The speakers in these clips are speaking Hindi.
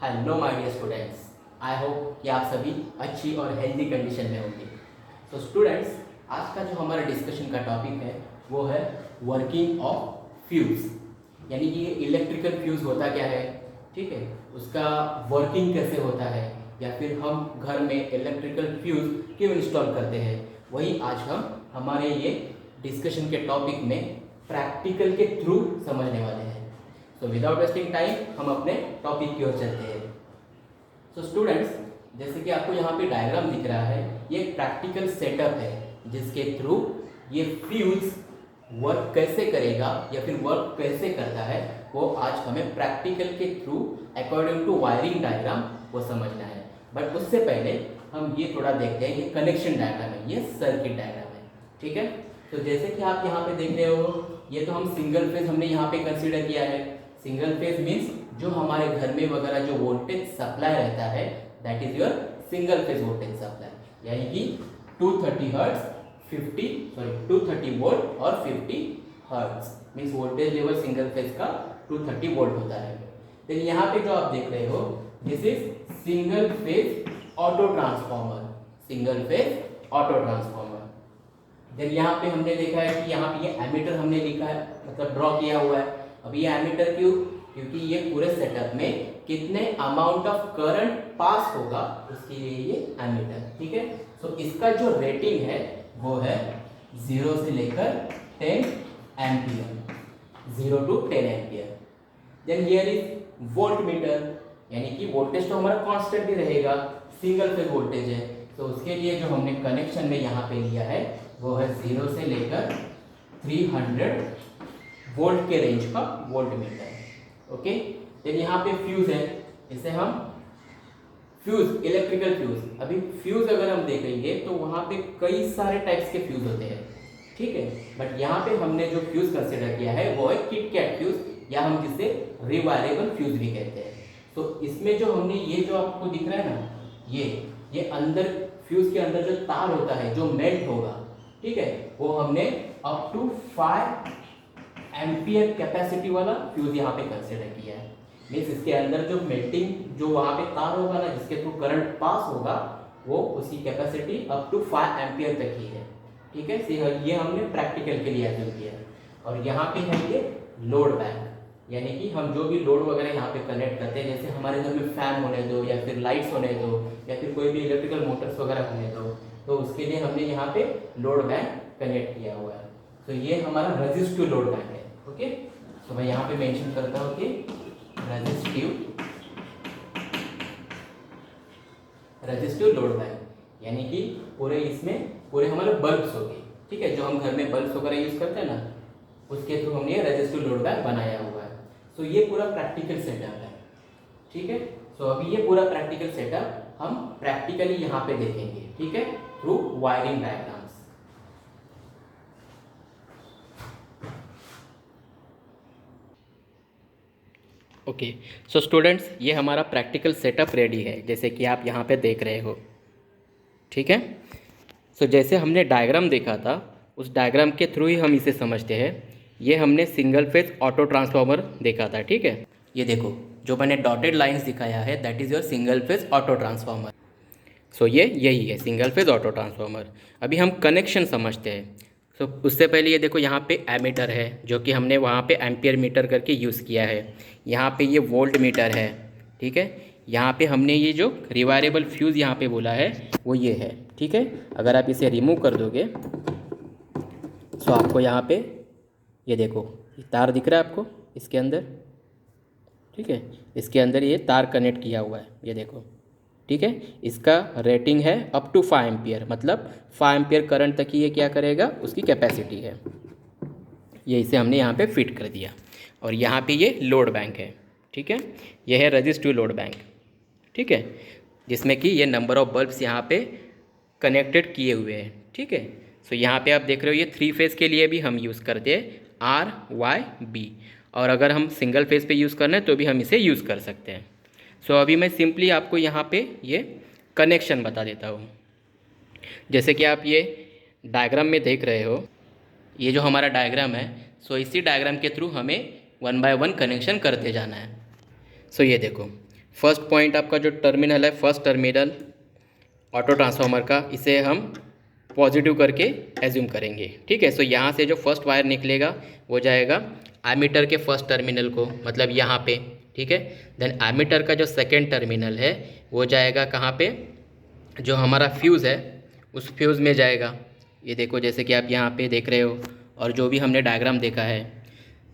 Hello my dear students, I hope कि आप सभी अच्छी और हेल्दी कंडीशन में होंगे। तो स्टूडेंट्स, आज का जो हमारा डिस्कशन का टॉपिक है वो है वर्किंग ऑफ फ्यूज़, यानी कि इलेक्ट्रिकल फ्यूज़ होता क्या है, ठीक है, उसका वर्किंग कैसे होता है, या फिर हम घर में इलेक्ट्रिकल फ्यूज़ क्यों इंस्टॉल करते हैं, वही आज हम हमारे ये डिस्कशन के टॉपिक में प्रैक्टिकल के थ्रू समझने वाले हैं। तो विदाउट वेस्टिंग टाइम हम अपने टॉपिक की ओर चलते हैं। सो स्टूडेंट्स, जैसे कि आपको यहाँ पे डायग्राम दिख रहा है, ये एक प्रैक्टिकल सेटअप है जिसके थ्रू ये फ्यूज वर्क कैसे करेगा या फिर वर्क कैसे करता है वो आज हमें प्रैक्टिकल के through according to wiring diagram वो समझना है। बट उससे पहले हम ये थोड़ा देखते हैं, ये कनेक्शन डायग्राम है, ये सर्किट डायग्राम है, ठीक है। तो जैसे कि आप यहाँ पे देख रहे हो, ये तो हम सिंगल फेज हमने यहाँ पे कंसीडर किया है। सिंगल फेज मीन्स जो हमारे घर में वगैरह जो वोल्टेज सप्लाई रहता है that is your single phase voltage supply, यानी कि 230 हर्ट्ज 230 वोल्ट और 50 hertz means voltage level single phase का 230 वोल्ट होता है। देन यहाँ पे जो आप देख रहे हो this is single phase auto transformer, single phase auto transformer. Then यहाँ पे हमने देखा है कि यहाँ पे ये एमीटर हमने लिखा है, मतलब ड्रॉ किया हुआ है। अब ये एमीटर क्यों, क्योंकि ये पूरे सेटअप में कितने अमाउंट ऑफ करंट पास होगा उसके लिए ये एमीटर, ठीक है। तो इसका जो रेटिंग है वो है 0 से लेकर 10 ampere, 0 to 10 ampere. Then here is volt meter, यानी कि वोल्टेज तो हमारा कांस्टेंट ही रहेगा, सिंगल फेज वोल्टेज है, तो उसके लिए जो हमने कनेक्शन में यहाँ पे लिया है वो है 0 से लेकर 300 वोल्ट के रेंज का वोल्ट मीटर, ओके। देन यहाँ पे फ्यूज है, इसे हम फ्यूज, इलेक्ट्रिकल फ्यूज। अभी फ्यूज अगर हम देखेंगे तो वहाँ पे कई सारे टाइप्स के फ्यूज होते हैं, ठीक है। बट यहाँ पे हमने जो फ्यूज कंसिडर किया है वो है किट कैट फ्यूज, या हम जिसे रिवायरेबल फ्यूज भी कहते हैं। तो इसमें जो हमने ये जो आपको दिख रहा है ना, ये अंदर फ्यूज के अंदर जो तार होता है जो मेल्ट होगा, ठीक है, वो हमने अप टू 5 एम्पियर कैपेसिटी वाला फ्यूज यहाँ पे कंसिडर किया है। मीन्स इसके अंदर जो मेल्टिंग जो वहाँ पे तार होगा ना जिसके थ्रू करंट पास होगा वो उसकी कैपेसिटी अप टू 5 एम्पियर तक ही है, ठीक है। ये हमने प्रैक्टिकल के लिए एज्यूम किया है। और यहाँ पे है ये लोड बैंक, यानी कि हम जो भी लोड वगैरह यहाँ पे कनेक्ट करते हैं, जैसे हमारे घर में फैन होने दो या फिर लाइट्स होने दो या फिर कोई भी इलेक्ट्रिकल मोटर्स वगैरह होने दो, तो उसके लिए हमने यहाँ पे लोड बैंक कनेक्ट किया हुआ है। तो ये हमारा रेजिस्टिव लोड बैंक है, ओके। तो मैं यहाँ पे मेंशन करता हूँ कि रेजिस्टिव लोड बैंक, यानी कि पूरे इसमें पूरे हमारे बल्ब्स हो गए, ठीक है, जो हम घर में बल्ब्स वगैरह यूज करते हैं ना उसके थ्रू हमने रेजिस्टिव लोड बैंक बनाया हुआ है। सो ये पूरा प्रैक्टिकल सेटअप है, ठीक है। सो अभी ये पूरा प्रैक्टिकल सेटअप हम प्रैक्टिकली यहाँ पे देखेंगे, ठीक है, through wiring diagrams. Okay, so students, ये हमारा प्रैक्टिकल सेटअप रेडी है, जैसे कि आप यहाँ पे देख रहे हो, ठीक है। सो जैसे हमने डायग्राम देखा था उस डायग्राम के थ्रू ही हम इसे समझते हैं। ये हमने सिंगल फेज ऑटो ट्रांसफार्मर देखा था, ठीक है। ये देखो जो मैंने डॉटेड लाइंस दिखाया है that is your single phase auto transformer. So ये यही है सिंगल फेज ऑटो ट्रांसफार्मर। अभी हम कनेक्शन समझते हैं। सो उससे पहले ये देखो यहाँ पे एमीटर है जो कि हमने वहाँ पे एम्पियर मीटर करके यूज़ किया है। यहाँ पे ये वोल्ट मीटर है, ठीक है। यहाँ पे हमने ये जो रिवायरेबल फ्यूज़ यहाँ पे बोला है वो ये है, ठीक है। अगर आप इसे रिमूव कर दोगे सो आपको यहाँ पे ये देखो ये तार दिख रहा है आपको इसके अंदर, ठीक है। इसके अंदर ये तार कनेक्ट किया हुआ है, ये देखो, ठीक है। इसका रेटिंग है अप टू 5 एम्पियर, मतलब 5 एम्पियर करंट तक ही ये क्या करेगा उसकी कैपेसिटी है। ये इसे हमने यहाँ पे फिट कर दिया। और यहाँ पे ये लोड बैंक है, ठीक है। यह है रेजिस्टिव लोड बैंक, ठीक है, जिसमें कि ये नंबर ऑफ बल्ब्स यहाँ पे कनेक्टेड किए हुए हैं, ठीक है। सो यहाँ पे आप देख रहे हो ये 3 फेज़ के लिए भी हम यूज़ करते हैं RYB, और अगर हम सिंगल फेज़ पे यूज़ करना है तो भी हम इसे यूज़ कर सकते हैं। सो अभी मैं सिंपली आपको यहाँ पे ये कनेक्शन बता देता हूँ। जैसे कि आप ये डायग्राम में देख रहे हो, ये जो हमारा डायग्राम है, सो इसी डायग्राम के थ्रू हमें 1 बाय 1 कनेक्शन करते जाना है। सो ये देखो फर्स्ट पॉइंट आपका जो टर्मिनल है, फर्स्ट टर्मिनल ऑटो ट्रांसफार्मर का, इसे हम पॉजिटिव करके एज्यूम करेंगे। ठीक है, सो यहाँ से जो फर्स्ट वायर निकलेगा वो जाएगा एमीटर के फर्स्ट टर्मिनल को, मतलब यहाँ पे। ठीक है, देन एमीटर का जो सेकेंड टर्मिनल है वो जाएगा कहाँ पे, जो हमारा फ्यूज़ है उस फ्यूज़ में जाएगा। ये देखो जैसे कि आप यहाँ पे देख रहे हो, और जो भी हमने डायग्राम देखा है।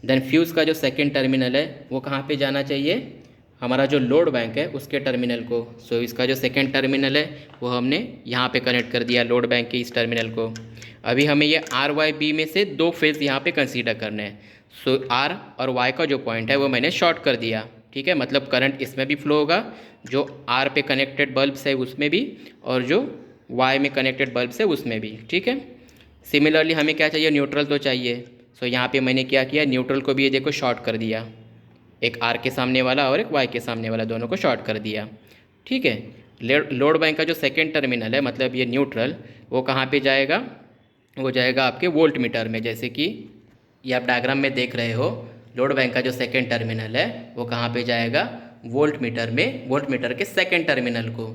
देन फ्यूज़ का जो सेकेंड टर्मिनल है वो कहाँ पे जाना चाहिए, हमारा जो लोड बैंक है उसके टर्मिनल को। सो इसका जो सेकेंड टर्मिनल है वो हमने यहाँ पे कनेक्ट कर दिया लोड बैंक के इस टर्मिनल को। अभी हमें ये आर वाई बी में से दो फेज़ यहाँ पे कंसीडर करने हैं। सो आर और वाई का जो पॉइंट है वो मैंने शॉर्ट कर दिया। ठीक है, मतलब करंट इसमें भी फ्लो होगा, जो आर पे कनेक्टेड बल्ब्स है उसमें भी, और जो वाई में कनेक्टेड बल्ब्स है उसमें भी। ठीक है, सिमिलरली हमें क्या चाहिए, न्यूट्रल तो चाहिए। सो यहाँ पे मैंने क्या किया, न्यूट्रल को भी ये देखो शॉर्ट कर दिया, एक आर के सामने वाला और एक वाई के सामने वाला, दोनों को शॉर्ट कर दिया। ठीक है, लोड बैंक का जो सेकेंड टर्मिनल है, मतलब ये न्यूट्रल, वो कहाँ पे जाएगा, वो जाएगा आपके वोल्ट मीटर में। जैसे कि ये आप डायग्राम में देख रहे हो, लोड बैंक का जो सेकेंड टर्मिनल है वो कहाँ पे जाएगा, वोल्ट मीटर में, वोल्ट मीटर के सेकेंड टर्मिनल को।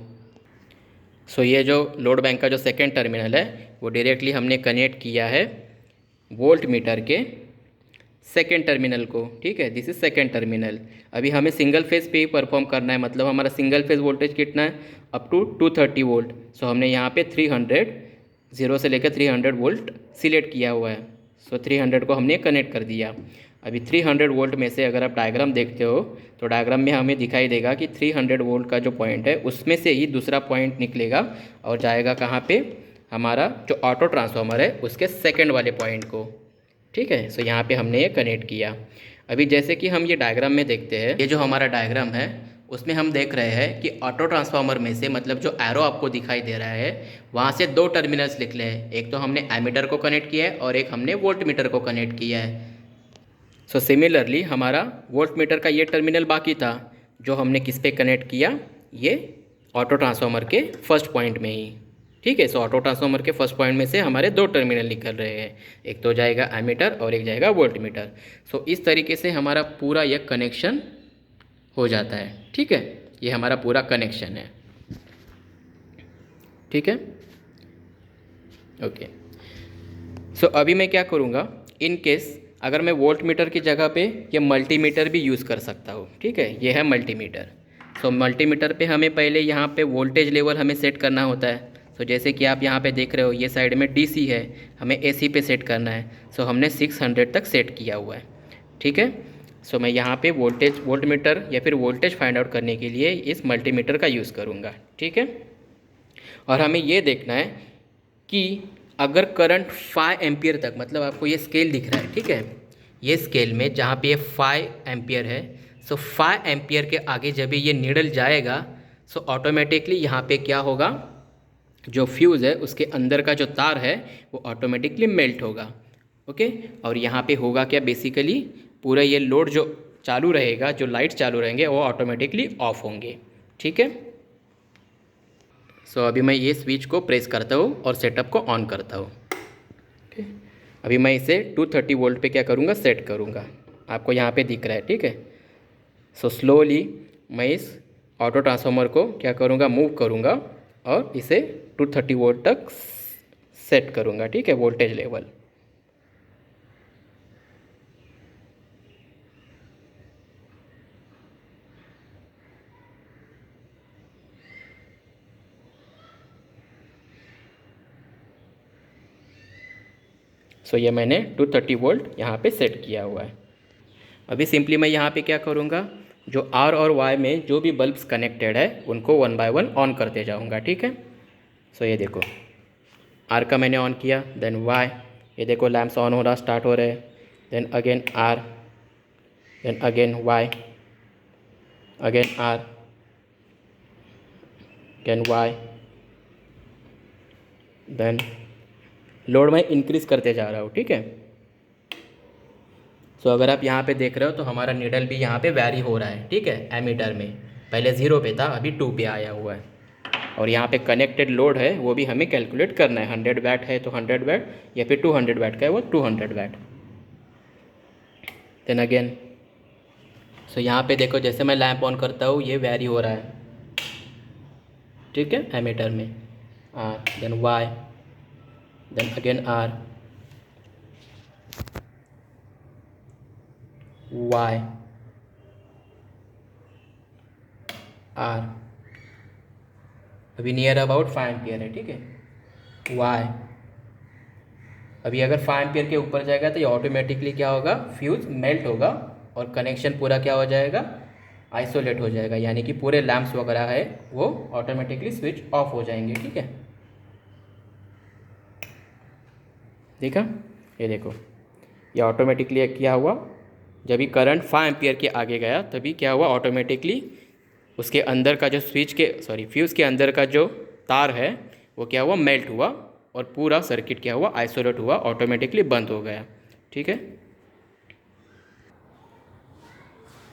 सो ये जो लोड बैंक का जो सेकेंड टर्मिनल है वो डायरेक्टली हमने कनेक्ट किया है वोल्ट मीटर के सेकेंड टर्मिनल को। ठीक है, दिस इज सेकेंड टर्मिनल। अभी हमें सिंगल फेज पे ही परफॉर्म करना है, मतलब हमारा सिंगल फेज वोल्टेज कितना है, अप टू 230 वोल्ट। सो हमने यहाँ पे 300, 0 से लेकर 300 वोल्ट सिलेक्ट किया हुआ है। सो 300 को हमने कनेक्ट कर दिया। अभी 300 वोल्ट में से अगर आप डायग्राम देखते हो तो डायग्राम में हमें दिखाई देगा कि 300 वोल्ट का जो पॉइंट है उसमें से ही दूसरा पॉइंट निकलेगा और जाएगा कहाँ पे, हमारा जो ऑटो ट्रांसफार्मर है उसके सेकेंड वाले पॉइंट को। ठीक है, सो यहाँ पे हमने ये कनेक्ट किया। अभी जैसे कि हम ये डायग्राम में देखते हैं, ये जो हमारा डायग्राम है उसमें हम देख रहे हैं कि ऑटो ट्रांसफार्मर में से, मतलब जो एरो आपको दिखाई दे रहा है वहाँ से दो टर्मिनल्स निकले हैं। एक तो हमने एमीटर को कनेक्ट किया है और एक हमने वोल्ट मीटर को कनेक्ट किया है। सो सिमिलरली हमारा वोल्ट मीटर का ये टर्मिनल बाकी था जो हमने किस पे कनेक्ट किया, ये ऑटो ट्रांसफार्मर के फर्स्ट पॉइंट में ही। ठीक है, सो ऑटो ट्रांसफार्मर के फर्स्ट पॉइंट में से हमारे दो टर्मिनल निकल रहे हैं, एक तो जाएगा एमीटर और एक जाएगा वोल्ट मीटर। सो इस तरीके से हमारा पूरा यह कनेक्शन हो जाता है। ठीक है, ये हमारा पूरा कनेक्शन है। ठीक है, ओके। सो अभी मैं क्या करूँगा, इन केस अगर मैं वोल्ट मीटर की जगह पे ये मल्टीमीटर भी यूज़ कर सकता हूँ। ठीक है, ये है मल्टीमीटर। सो मल्टीमीटर पे हमें पहले यहाँ पे वोल्टेज लेवल हमें सेट करना होता है। सो जैसे कि आप यहाँ पे देख रहे हो, ये साइड में डीसी है, हमें एसी पे सेट करना है। सो हमने 600 तक सेट किया हुआ है। ठीक है, सो मैं यहाँ पे वोल्ट मीटर या फिर वोल्टेज फाइंड आउट करने के लिए इस मल्टीमीटर का यूज़ करूँगा। ठीक है, और हमें ये देखना है कि अगर करंट 5 एम्पियर तक, मतलब आपको ये स्केल दिख रहा है, ठीक है, ये स्केल में जहाँ पे ये 5 एम्पियर है, सो 5 एम्पियर के आगे जब ये नीडल जाएगा सो ऑटोमेटिकली यहाँ पे क्या होगा, जो फ्यूज़ है उसके अंदर का जो तार है वो ऑटोमेटिकली मेल्ट होगा। ओके, और यहाँ पे होगा क्या, बेसिकली पूरा ये लोड जो चालू रहेगा, जो लाइट चालू रहेंगे वो ऑटोमेटिकली ऑफ होंगे। ठीक है, सो अभी मैं ये स्विच को प्रेस करता हूँ और सेटअप को ऑन करता हूँ। ठीक, अभी मैं इसे 230 वोल्ट पे क्या करूँगा, सेट करूँगा। आपको यहाँ पे दिख रहा है। ठीक है, सो स्लोली मैं इस ऑटो ट्रांसफार्मर को क्या करूँगा, मूव करूँगा और इसे 230 वोल्ट तक सेट करूँगा। ठीक है, वोल्टेज लेवल। सो ये मैंने 230 वोल्ट यहाँ पे सेट किया हुआ है। अभी सिंपली मैं यहाँ पे क्या करूँगा, जो आर और वाई में जो भी बल्ब्स कनेक्टेड है उनको 1 बाय 1 ऑन करते जाऊँगा। ठीक है, सो ये देखो आर का मैंने ऑन किया, देन वाई, ये देखो लैम्प्स ऑन हो रहा, स्टार्ट हो रहे हैं, then again R, then again Y, again R, again Y, then load मैं इंक्रीज़ करते जा रहा हूँ। ठीक है, सो अगर आप यहाँ पे देख रहे हो तो हमारा नीडल भी यहाँ पे वैरी हो रहा है। ठीक है, एमीटर में पहले 0 पे था, अभी 2 पे आया हुआ है। और यहाँ पे कनेक्टेड लोड है वो भी हमें कैलकुलेट करना है, 100 वाट है तो 100 वाट, या फिर 200 वाट का है वो 200 वाट। देन अगेन सो यहाँ पे देखो, जैसे मैं लैंप ऑन करता हूँ ये वेरी हो रहा है, ठीक है, एमीटर में R, then Y, then again R, Y, R, अभी नियर अबाउट 5 एम्पियर है, ठीक है, वाई, अभी अगर 5 एम्पियर के ऊपर जाएगा तो ये ऑटोमेटिकली क्या होगा, फ्यूज़ मेल्ट होगा और कनेक्शन पूरा क्या हो जाएगा, आइसोलेट हो जाएगा, यानी कि पूरे लैंप्स वगैरह है वो ऑटोमेटिकली स्विच ऑफ हो जाएंगे, ठीक है। देखा, ये देखो, ये ऑटोमेटिकली क्या हुआ, जब भी करंट 5 एम्पियर के आगे गया तभी क्या हुआ, ऑटोमेटिकली उसके अंदर का जो फ्यूज़ के अंदर का जो तार है वो क्या हुआ, मेल्ट हुआ और पूरा सर्किट क्या हुआ, आइसोलेट हुआ, ऑटोमेटिकली बंद हो गया, ठीक है।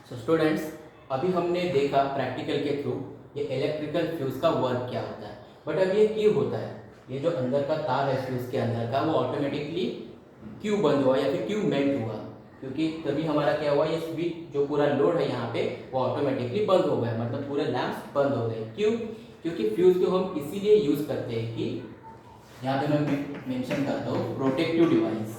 सो स्टूडेंट्स, अभी हमने देखा प्रैक्टिकल के थ्रू ये इलेक्ट्रिकल फ्यूज़ का वर्क क्या होता है, बट अब ये क्यों होता है, ये जो अंदर का तार है फ्यूज़ के अंदर का वो ऑटोमेटिकली क्यों बंद हुआ या फिर क्यों मेल्ट हुआ, क्योंकि तभी हमारा क्या हुआ, ये स्विच जो पूरा लोड है यहाँ पे वो ऑटोमेटिकली बंद हो गया, मतलब पूरे लैंप्स बंद हो गए। क्यों? क्योंकि फ्यूज़ को हम इसीलिए यूज़ करते हैं कि यहाँ पे मैं मेंशन करता हूँ प्रोटेक्टिव डिवाइस,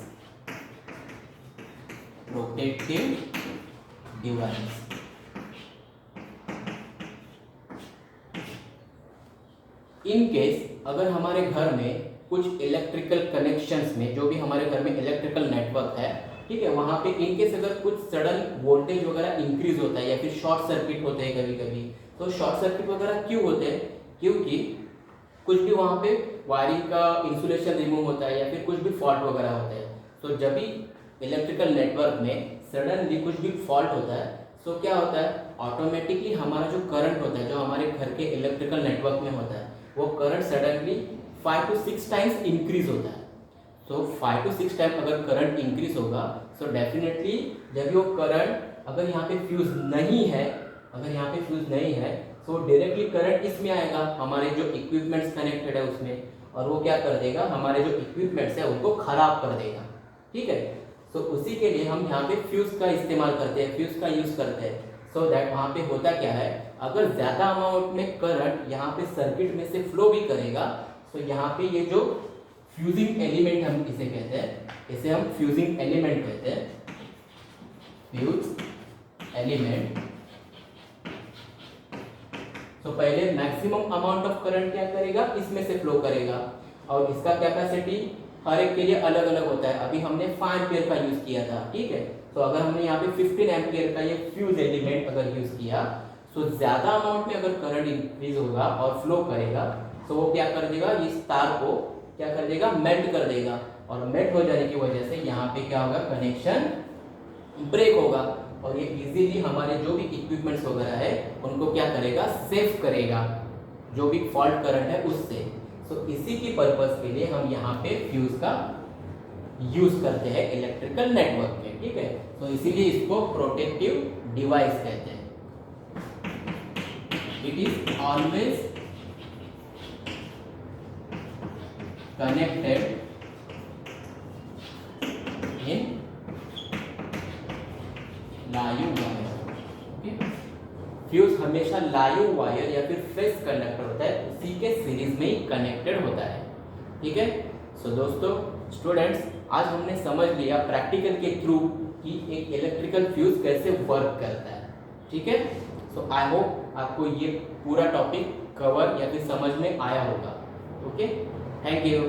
इन केस अगर हमारे घर में कुछ इलेक्ट्रिकल कनेक्शंस में, जो भी हमारे घर में इलेक्ट्रिकल नेटवर्क है, ठीक है, वहाँ पे इन केस अगर कुछ सडन वोल्टेज वगैरह इंक्रीज होता है या फिर शॉर्ट सर्किट होते हैं कभी कभी, तो शॉर्ट सर्किट वगैरह क्यों होते हैं, क्योंकि कुछ भी वहाँ पे वायरिंग का इंसुलेशन रिमूव होता है या फिर कुछ भी फॉल्ट वगैरह होता है। तो जब भी इलेक्ट्रिकल नेटवर्क में सडनली कुछ भी फॉल्ट होता है, तो क्या होता है, ऑटोमेटिकली हमारा जो करंट होता है, जो हमारे घर के इलेक्ट्रिकल नेटवर्क में होता है, वो current suddenly 5 to 6 times increase होता है। तो 5 to 6 टाइम अगर करंट इंक्रीज होगा, तो डेफिनेटली जब वो करंट अगर यहाँ पे फ्यूज नहीं है, तो डायरेक्टली करंट इसमें आएगा, हमारे जो इक्विपमेंट्स कनेक्टेड है उसमें, और वो क्या कर देगा, हमारे जो इक्विपमेंट्स है उनको खराब कर देगा, ठीक है। तो उसी के लिए हम यहाँ पे फ्यूज का इस्तेमाल करते हैं, फ्यूज का यूज करते हैं, सो दैट वहाँ पे होता क्या है, अगर ज़्यादा अमाउंट में करंट यहाँ पे सर्किट में से फ्लो भी करेगा, तो यहाँ पे ये जो फ्यूजिंग एलिमेंट हम इसे कहते हैं, इसे हम फ्यूजिंग एलिमेंट कहते हैं, फ्यूज एलिमेंट। तो पहले मैक्सिमम अमाउंट ऑफ करंट क्या करेगा, इसमें से फ्लो करेगा, और इसका कैपेसिटी हर एक के लिए अलग अलग होता है। अभी हमने 5 एम्पियर का यूज किया था, ठीक है, तो अगर हमने यहाँ पे 15 एम्पियर का ये फ्यूज एलिमेंट अगर यूज किया, तो ज्यादा अमाउंट में अगर करंट इंक्रीज होगा और फ्लो करेगा, तो वो क्या कर देगा, इस तार को क्या कर देगा, मेल्ट कर देगा, और मेल्ट हो जाने की वजह से यहाँ पे क्या होगा, कनेक्शन ब्रेक होगा, और ये इजीली हमारे जो भी इक्विपमेंट्स वगैरह है उनको क्या करेगा, सेव करेगा जो भी फॉल्ट करंट है उससे। तो इसी की पर्पस के लिए हम यहाँ पे फ्यूज का यूज करते हैं इलेक्ट्रिकल नेटवर्क में, ठीक है। तो इसीलिए इसको प्रोटेक्टिव डिवाइस कहते हैं। It is always connected in live wire, fuse हमेशा लाइव वायर या फिर फेस कंडक्टर होता है, उसी के सीरीज में ही कनेक्टेड होता है, ठीक है। सो दोस्तों, स्टूडेंट्स, आज हमने समझ लिया प्रैक्टिकल के थ्रू कि एक इलेक्ट्रिकल फ्यूज कैसे वर्क करता है, ठीक है। सो आई होप आपको ये पूरा टॉपिक कवर या फिर समझ में आया होगा। Okay, thank you.